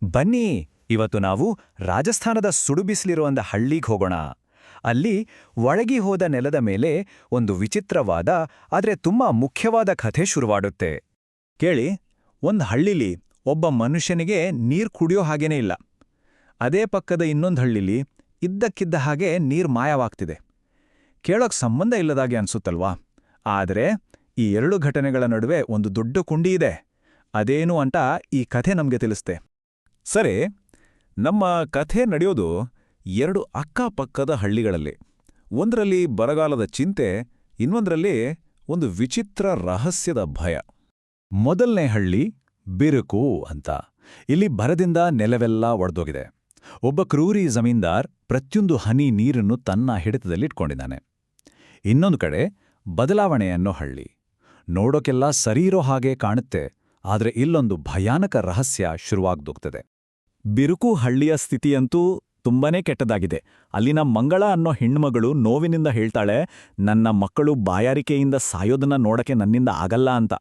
ಬನ್ನಿ, ಇವತ್ತು ನಾವು ರಾಜಸ್ಥಾನದ ಸುಡುಬಿಸಿಲಿರೋ ಒಂದು ಹಳ್ಳಿಗೆ ಹೋಗೋಣ. ಅಲ್ಲಿ ಒಳಗಿ ಹೋದ ನೆಲದ ಮೇಲೆ ಒಂದು ವಿಚಿತ್ರವಾದ ಆದ್ರೆ ತುಂಬಾ ಮುಖ್ಯವಾದ ಕಥೆ ಶುರುವಾಡುತ್ತೆ. ಕೇಳಿ, ಒಂದ್ ಹಳ್ಳಿಲಿ ಒಬ್ಬ ಮನುಷ್ಯನಿಗೆ ನೀರ್ ಕುಡಿಯೋ ಹಾಗೇನೇ ಇಲ್ಲ. ಅದೇ ಪಕ್ಕದ ಇನ್ನೊಂದು ಹಳ್ಳಿಲಿ ಇದ್ದಕ್ಕಿದ್ದ ಹಾಗೆ ನೀರ್ ಮಾಯವಾಗ್ತಿದೆ. ಕೇಳೋಕ್ ಸಂಬಂಧ ಇಲ್ಲದಾಗೆ ಅನ್ಸುತ್ತಲ್ವಾ? ಆದರೆ ಈ ಎರಡು ಘಟನೆಗಳ ನಡುವೆ ಒಂದು ದೊಡ್ಡ ಕುಂಡಿ ಇದೆ. ಅದೇನು ಅಂತ ಈ ಕಥೆ ನಮ್ಗೆ ತಿಳಿಸ್ತೆ. ಸರಿ, ನಮ್ಮ ಕಥೆ ನಡೆಯೋದು ಎರಡು ಅಕ್ಕಪಕ್ಕದ ಹಳ್ಳಿಗಳಲ್ಲಿ. ಒಂದರಲ್ಲಿ ಬರಗಾಲದ ಚಿಂತೆ, ಇನ್ನೊಂದರಲ್ಲಿ ಒಂದು ವಿಚಿತ್ರ ರಹಸ್ಯದ ಭಯ. ಮೊದಲನೇ ಹಳ್ಳಿ ಬಿರುಕು ಅಂತ. ಇಲ್ಲಿ ಬರದಿಂದ ನೆಲವೆಲ್ಲ ಒಡೆದೋಗಿದೆ. ಒಬ್ಬ ಕ್ರೂರಿ ಜಮೀನ್ದಾರ್ ಪ್ರತಿಯೊಂದು ಹನಿ ನೀರನ್ನು ತನ್ನ ಹಿಡಿತದಲ್ಲಿಟ್ಕೊಂಡಿದ್ದಾನೆ. ಇನ್ನೊಂದು ಕಡೆ ಬದಲಾವಣೆ ಅನ್ನೋ ಹಳ್ಳಿ. ನೋಡೋಕೆಲ್ಲ ಸರಿಯಿರೋ ಹಾಗೆ ಕಾಣುತ್ತೆ, ಆದರೆ ಇಲ್ಲೊಂದು ಭಯಾನಕ ರಹಸ್ಯ ಶುರುವಾಗ್ದೋಗ್ತದೆ. ಬಿರುಕು ಹಳ್ಳಿಯ ಸ್ಥಿತಿಯಂತೂ ತುಂಬಾನೇ ಕೆಟ್ಟದಾಗಿದೆ. ಅಲ್ಲಿನ ಮಂಗಳ ಅನ್ನೋ ಹೆಣ್ಮಗಳು ನೋವಿನಿಂದ ಹೇಳ್ತಾಳೆ, ನನ್ನ ಮಕ್ಕಳು ಬಾಯಾರಿಕೆಯಿಂದ ಸಾಯೋದನ್ನ ನೋಡಕ್ಕೆ ನನ್ನಿಂದ ಆಗಲ್ಲ ಅಂತ.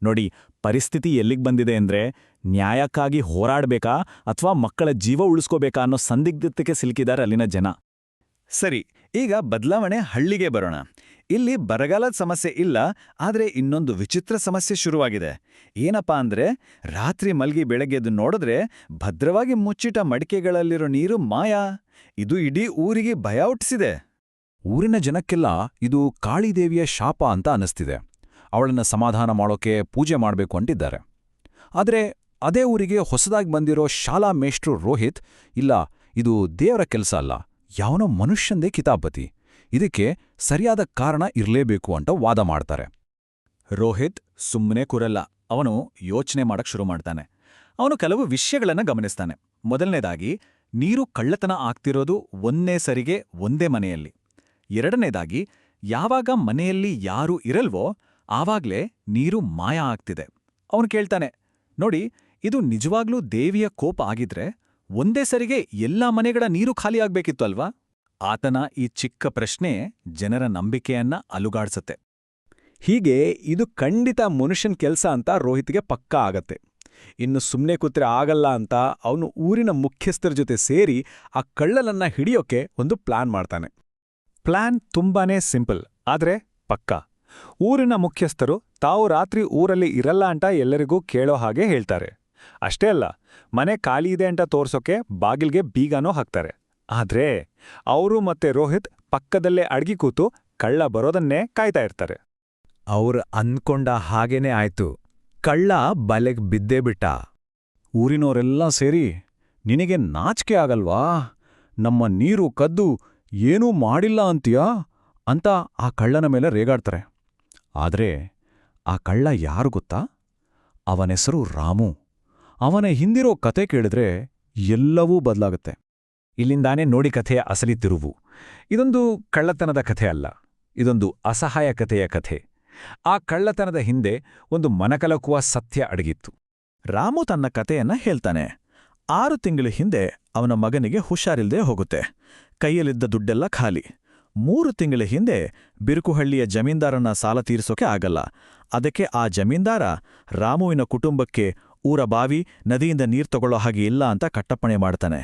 ನೋಡಿ, ಪರಿಸ್ಥಿತಿ ಎಲ್ಲಿಗೆ ಬಂದಿದೆ ಅಂದ್ರೆ, ನ್ಯಾಯಕ್ಕಾಗಿ ಹೋರಾಡ್ಬೇಕಾ ಅಥವಾ ಮಕ್ಕಳ ಜೀವ ಉಳಿಸ್ಕೋಬೇಕಾ ಅನ್ನೋ ಸಂದಿಗ್ಧತೆಗೆ ಸಿಲುಕಿದ್ದಾರೆ ಅಲ್ಲಿನ ಜನ. ಸರಿ, ಈಗ ಬದಲಾವಣೆ ಹಳ್ಳಿಗೆ ಬರೋಣ. ಇಲ್ಲಿ ಬರಗಾಲದ ಸಮಸ್ಯೆ ಇಲ್ಲ, ಆದ್ರೆ ಇನ್ನೊಂದು ವಿಚಿತ್ರ ಸಮಸ್ಯೆ ಶುರುವಾಗಿದೆ. ಏನಪ್ಪಾ ಅಂದ್ರೆ, ರಾತ್ರಿ ಮಲ್ಗಿ ಬೆಳಗ್ಗೆದ್ದು ನೋಡಿದ್ರೆ ಭದ್ರವಾಗಿ ಮುಚ್ಚಿಟ್ಟ ಮಡಿಕೆಗಳಲ್ಲಿರೋ ನೀರು ಮಾಯ. ಇದು ಇಡೀ ಊರಿಗೆ ಭಯ ಹುಟ್ಟಿಸಿದೆ. ಊರಿನ ಜನಕ್ಕೆಲ್ಲ ಇದು ಕಾಳಿದೇವಿಯ ಶಾಪ ಅಂತ ಅನ್ನಿಸ್ತಿದೆ. ಅವಳನ್ನ ಸಮಾಧಾನ ಮಾಡೋಕೆ ಪೂಜೆ ಮಾಡಬೇಕು ಅಂತಿದ್ದಾರೆ. ಆದರೆ ಅದೇ ಊರಿಗೆ ಹೊಸದಾಗಿ ಬಂದಿರೋ ಶಾಲಾ ಮೇಷ್ಟ್ರು ರೋಹಿತ್, ಇಲ್ಲ, ಇದು ದೇವರ ಕೆಲಸ ಅಲ್ಲ, ಯಾವನೋ ಮನುಷ್ಯಂದೇ ಕಿತಾಪತಿ, ಇದಕ್ಕೆ ಸರಿಯಾದ ಕಾರಣ ಇರಲೇಬೇಕು ಅಂತ ವಾದ ಮಾಡ್ತಾರೆ. ರೋಹಿತ್ ಸುಮ್ಮನೆ ಕೂರಲ್ಲ. ಅವನು ಯೋಚನೆ ಮಾಡಕ್ ಶುರು ಮಾಡ್ತಾನೆ. ಅವನು ಕೆಲವು ವಿಷಯಗಳನ್ನ ಗಮನಿಸ್ತಾನೆ. ಮೊದಲನೇದಾಗಿ, ನೀರು ಕಳ್ಳತನ ಆಗ್ತಿರೋದು ಒಂದೇ ಸರಿಗೆ ಒಂದೇ ಮನೆಯಲ್ಲಿ. ಎರಡನೇದಾಗಿ, ಯಾವಾಗ ಮನೆಯಲ್ಲಿ ಯಾರೂ ಇರಲ್ವೋ ಆವಾಗ್ಲೇ ನೀರು ಮಾಯ ಆಗ್ತಿದೆ. ಅವನು ಕೇಳ್ತಾನೆ, ನೋಡಿ, ಇದು ನಿಜವಾಗ್ಲೂ ದೇವಿಯ ಕೋಪ ಆಗಿದ್ರೆ ಒಂದೇ ಸರಿಗೆ ಎಲ್ಲಾ ಮನೆಗಳ ನೀರು ಖಾಲಿಯಾಗ್ಬೇಕಿತ್ತು ಅಲ್ವಾ? ಆತನ ಈ ಚಿಕ್ಕ ಪ್ರಶ್ನೆ ಜನರ ನಂಬಿಕೆಯನ್ನ ಅಲುಗಾಡ್ಸತ್ತೆ. ಹೀಗೆ ಇದು ಖಂಡಿತ ಮನುಷ್ಯನ್ ಕೆಲ್ಸ ಅಂತ ರೋಹಿತ್ಗೆ ಪಕ್ಕಾ ಆಗತ್ತೆ. ಇನ್ನು ಸುಮ್ಮನೆ ಕೂತ್ರೆ ಆಗಲ್ಲ ಅಂತ ಅವನು ಊರಿನ ಮುಖ್ಯಸ್ಥರ ಜೊತೆ ಸೇರಿ ಆ ಕಳ್ಳಲನ್ನ ಹಿಡಿಯೋಕೆ ಒಂದು ಪ್ಲಾನ್ ಮಾಡ್ತಾನೆ. ಪ್ಲಾನ್ ತುಂಬಾನೇ ಸಿಂಪಲ್, ಆದ್ರೆ ಪಕ್ಕಾ. ಊರಿನ ಮುಖ್ಯಸ್ಥರು ತಾವು ರಾತ್ರಿ ಊರಲ್ಲಿ ಇರಲ್ಲ ಅಂತ ಎಲ್ಲರಿಗೂ ಕೇಳೋ ಹಾಗೆ ಹೇಳ್ತಾರೆ. ಅಷ್ಟೇ ಅಲ್ಲ, ಮನೆ ಖಾಲಿ ಇದೆ ಅಂತ ತೋರ್ಸೋಕೆ ಬಾಗಿಲ್ಗೆ ಬೀಗನೂ ಹಾಕ್ತಾರೆ. ಆದ್ರೆ ಅವರು ಮತ್ತೆ ರೋಹಿತ್ ಪಕ್ಕದಲ್ಲೇ ಅಡ್ಗಿ ಕೂತು ಕಳ್ಳ ಬರೋದನ್ನೇ ಕಾಯ್ತಾ ಇರ್ತಾರೆ. ಅವ್ರು ಅಂದ್ಕೊಂಡ ಹಾಗೇನೇ ಆಯ್ತು. ಕಳ್ಳ ಬಲೆಗ್ ಬಿದ್ದೇ ಬಿಟ್ಟ. ಊರಿನವರೆಲ್ಲ ಸೇರಿ, ನಿನಗೆ ನಾಚಿಕೆ ಆಗಲ್ವಾ? ನಮ್ಮ ನೀರು ಕದ್ದು ಏನೂ ಮಾಡಿಲ್ಲ ಅಂತೀಯಾ ಅಂತ ಆ ಕಳ್ಳನ ಮೇಲೆ ರೇಗಾಡ್ತಾರೆ. ಆದ್ರೆ ಆ ಕಳ್ಳ ಯಾರು ಗೊತ್ತಾ? ಅವನೆಸರು ರಾಮು. ಅವನ ಹಿಂದಿರೋ ಕತೆ ಕೇಳಿದ್ರೆ ಎಲ್ಲವೂ ಬದಲಾಗುತ್ತೆ. ಇಲ್ಲಿಂದಾನೇ ನೋಡಿ ಕಥೆಯ ಅಸಲಿ ತಿರುವು. ಇದೊಂದು ಕಳ್ಳತನದ ಕಥೆ ಅಲ್ಲ, ಇದೊಂದು ಅಸಹಾಯಕತೆಯ ಕಥೆ. ಆ ಕಳ್ಳತನದ ಹಿಂದೆ ಒಂದು ಮನಕಲಕುವ ಸತ್ಯ ಅಡಗಿತ್ತು. ರಾಮು ತನ್ನ ಕತೆಯನ್ನ ಹೇಳ್ತಾನೆ. 6 ತಿಂಗಳ ಹಿಂದೆ ಅವನ ಮಗನಿಗೆ ಹುಷಾರಿಲ್ದೇ ಹೋಗುತ್ತೆ. ಕೈಯಲ್ಲಿದ್ದ ದುಡ್ಡೆಲ್ಲ ಖಾಲಿ. 3 ತಿಂಗಳ ಹಿಂದೆ ಬಿರುಕುಹಳ್ಳಿಯ ಜಮೀನ್ದಾರನ ಸಾಲ ತೀರಿಸೋಕೆ ಆಗಲ್ಲ. ಅದಕ್ಕೆ ಆ ಜಮೀನ್ದಾರ ರಾಮುವಿನ ಕುಟುಂಬಕ್ಕೆ ಊರ ಬಾವಿ, ನದಿಯಿಂದ ನೀರು ತಗೊಳ್ಳೋ ಹಾಗೆ ಇಲ್ಲ ಅಂತ ಕಟ್ಟಪ್ಪಣೆ ಮಾಡ್ತಾನೆ.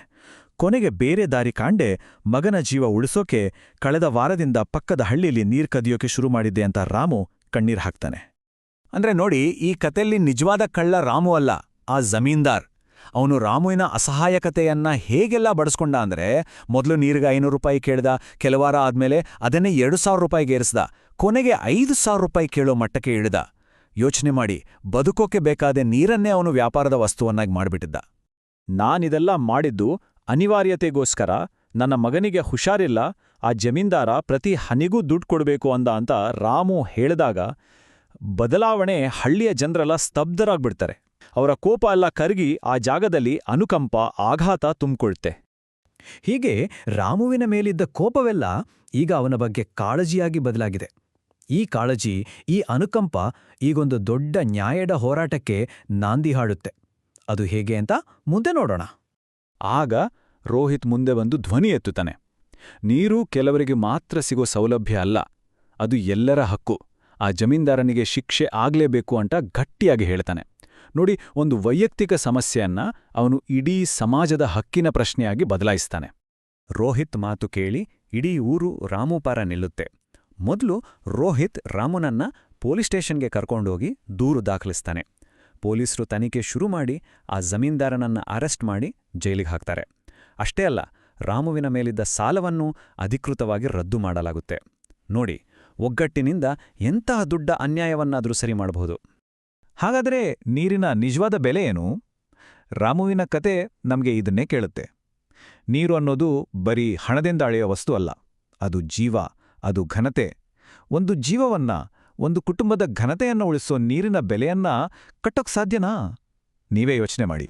ಕೊನೆಗೆ ಬೇರೆ ದಾರಿ ಕಾಣ್ದೆ ಮಗನ ಜೀವ ಉಳಿಸೋಕೆ ಕಳೆದ ವಾರದಿಂದ ಪಕ್ಕದ ಹಳ್ಳಿಲಿ ನೀರ್ ಕದಿಯೋಕೆ ಶುರು ಮಾಡಿದ್ದೆ ಅಂತ ರಾಮು ಕಣ್ಣೀರ್ ಹಾಕ್ತಾನೆ. ಅಂದ್ರೆ ನೋಡಿ, ಈ ಕತೆಯಲ್ಲಿ ನಿಜವಾದ ಕಳ್ಳ ರಾಮು ಅಲ್ಲ, ಆ ಜಮೀನ್ದಾರ್. ಅವನು ರಾಮುವಿನ ಅಸಹಾಯಕತೆಯನ್ನ ಹೇಗೆಲ್ಲ ಬಡಿಸ್ಕೊಂಡ ಅಂದ್ರೆ, ಮೊದಲು ನೀರಿಗೆ 500 ರೂಪಾಯಿ ಕೇಳ್ದ, ಕೆಲವಾರ ಆದ್ಮೇಲೆ ಅದನ್ನೇ 2,000 ರೂಪಾಯಿಗೆ ಏರಿಸ್ದ, ಕೊನೆಗೆ 5,000 ರೂಪಾಯಿ ಕೇಳೋ ಮಟ್ಟಕ್ಕೆ ಇಳಿದ. ಯೋಚನೆ ಮಾಡಿ, ಬದುಕೋಕೆ ಬೇಕಾದ ನೀರನ್ನೇ ಅವನು ವ್ಯಾಪಾರದ ವಸ್ತುವನ್ನಾಗಿ ಮಾಡಿಬಿಟ್ಟಿದ್ದ. ನಾನಿದೆಲ್ಲ ಮಾಡಿದ್ದು ಅನಿವಾರ್ಯತೆಗೋಸ್ಕರ. ನನ್ನ ಮಗನಿಗೆ ಹುಷಾರಿಲ್ಲ, ಆ ಜಮೀನ್ದಾರ ಪ್ರತಿ ಹನಿಗೂ ದುಡ್ಡು ಕೊಡಬೇಕು ಅಂದ ಅಂತ ರಾಮು ಹೇಳಿದಾಗ ಬದಲಾವಣೆ ಹಳ್ಳಿಯ ಜನರೆಲ್ಲ ಸ್ತಬ್ಧರಾಗ್ಬಿಡ್ತಾರೆ. ಅವರ ಕೋಪ ಎಲ್ಲ ಕರಗಿ ಆ ಜಾಗದಲ್ಲಿ ಅನುಕಂಪ, ಆಘಾತ ತುಂಬಿಕೊಳ್ತೆ. ಹೀಗೆ ರಾಮುವಿನ ಮೇಲಿದ್ದ ಕೋಪವೆಲ್ಲ ಈಗ ಅವನ ಬಗ್ಗೆ ಕಾಳಜಿಯಾಗಿ ಬದಲಾಗಿದೆ. ಈ ಕಾಳಜಿ, ಈ ಅನುಕಂಪ ಈಗೊಂದು ದೊಡ್ಡ ನ್ಯಾಯದ ಹೋರಾಟಕ್ಕೆ ನಾಂದಿ ಹಾಡುತ್ತೆ. ಅದು ಹೇಗೆ ಅಂತ ಮುಂದೆ ನೋಡೋಣ. ಆಗ ರೋಹಿತ್ ಮುಂದೆ ಬಂದು ಧ್ವನಿ ಎತ್ತುತ್ತಾನೆ. ನೀರು ಕೆಲವರಿಗೆ ಮಾತ್ರ ಸಿಗೋ ಸೌಲಭ್ಯ ಅಲ್ಲ, ಅದು ಎಲ್ಲರ ಹಕ್ಕು. ಆ ಜಮೀನ್ದಾರನಿಗೆ ಶಿಕ್ಷೆ ಆಗ್ಲೇಬೇಕು ಅಂತ ಗಟ್ಟಿಯಾಗಿ ಹೇಳ್ತಾನೆ. ನೋಡಿ, ಒಂದು ವೈಯಕ್ತಿಕ ಸಮಸ್ಯೆಯನ್ನ ಅವನು ಇಡೀ ಸಮಾಜದ ಹಕ್ಕಿನ ಪ್ರಶ್ನೆಯಾಗಿ ಬದಲಾಯಿಸ್ತಾನೆ. ರೋಹಿತ್ ಮಾತು ಕೇಳಿ ಇಡೀ ಊರು ರಾಮು ಪರ ನಿಲ್ಲುತ್ತೆ. ಮೊದಲು ರೋಹಿತ್ ರಾಮುನನ್ನ ಪೊಲೀಸ್ ಸ್ಟೇಷನ್ಗೆ ಕರ್ಕೊಂಡೋಗಿ ದೂರು ದಾಖಲಿಸ್ತಾನೆ. ಪೊಲೀಸರು ತನಿಖೆ ಶುರು ಮಾಡಿ ಆ ಜಮೀನ್ದಾರನನ್ನ ಅರೆಸ್ಟ್ ಮಾಡಿ ಜೈಲಿಗೆ ಹಾಕ್ತಾರೆ. ಅಷ್ಟೇ ಅಲ್ಲ, ರಾಮುವಿನ ಮೇಲಿದ್ದ ಸಾಲವನ್ನೂ ಅಧಿಕೃತವಾಗಿ ರದ್ದು ಮಾಡಲಾಗುತ್ತೆ. ನೋಡಿ, ಒಗ್ಗಟ್ಟಿನಿಂದ ಎಂತಹ ದೊಡ್ಡ ಅನ್ಯಾಯವನ್ನಾದರೂ ಸರಿ ಮಾಡಬಹುದು. ಹಾಗಾದರೆ ನೀರಿನ ನಿಜವಾದ ಬೆಲೆ ಏನು? ರಾಮುವಿನ ಕತೆ ನಮಗೆ ಇದನ್ನೇ ಕೇಳುತ್ತೆ. ನೀರು ಅನ್ನೋದು ಬರೀ ಹಣದಿಂದ ಅಳೆಯೋ ವಸ್ತು ಅಲ್ಲ. ಅದು ಜೀವ, ಅದು ಘನತೆ. ಒಂದು ಜೀವವನ್ನ, ಒಂದು ಕುಟುಂಬದ ಘನತೆಯನ್ನ ಉಳಿಸೋ ನೀರಿನ ಬೆಲೆಯನ್ನ ಕಟ್ಟೋಕ್ ಸಾಧ್ಯನಾ? ನೀವೇ ಯೋಚನೆ ಮಾಡಿ.